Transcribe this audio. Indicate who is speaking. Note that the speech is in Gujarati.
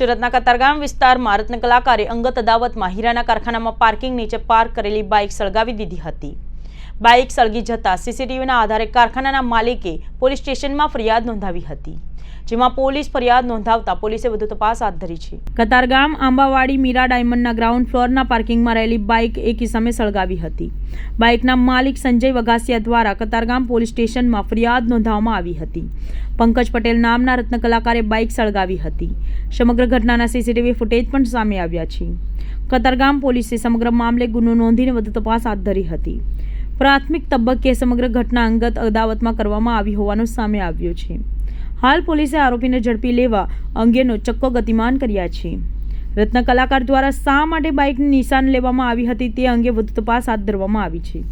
Speaker 1: સુરતના કતારગામ વિસ્તારમાં રત્ન કલાકારે અંગત અદાવતમાં હીરાના કારખાનામાં પાર્કિંગ નીચે પાર્ક કરેલી બાઇક સળગાવી દીધી હતી। બાઇક સળગી જતા સીસીટીવીના આધારે કારખાનાના માલિકે પોલીસ સ્ટેશનમાં ફરિયાદ નોંધાવી હતી, જેમાં પોલીસ ફરિયાદ નોંધાવતા પોલીસે વધુ તપાસ હાથ ધરી છે। કતારગામ આંબાવાડી મીરા ડાયમંડના ગ્રાઉન્ડ ફ્લોરના પાર્કિંગમાં રહેલી બાઇક એક ઇસમે સળગાવી હતી। બાઇકના માલિક સંજય વઘાસિયા દ્વારા કતારગામ પોલીસ સ્ટેશનમાં ફરિયાદ નોંધાવવામાં આવી હતી। પંકજ પટેલ નામના રત્ન કલાકારે બાઇક સળગાવી હતી। સમગ્ર ઘટનાના સીસીટીવી ફૂટેજ પણ સામે આવ્યા છે। કતારગામ પોલીસે સમગ્ર મામલે ગુનો નોંધીને વધુ તપાસ હાથ ધરી હતી। પ્રાથમિક તબક્કે સમગ્ર ઘટના અંગત અદાવતમાં કરવામાં આવી હોવાનું સામે આવ્યું છે। હાલ પોલીસે આરોપીને ઝડપી લેવા અંગેનો ચક્કો ગતિમાન કર્યા છે। રત્ન કલાકાર દ્વારા શા માટે બાઇકની નિશાન લેવામાં આવી હતી તે અંગે વધુ તપાસ હાથ ધરવામાં આવી છે।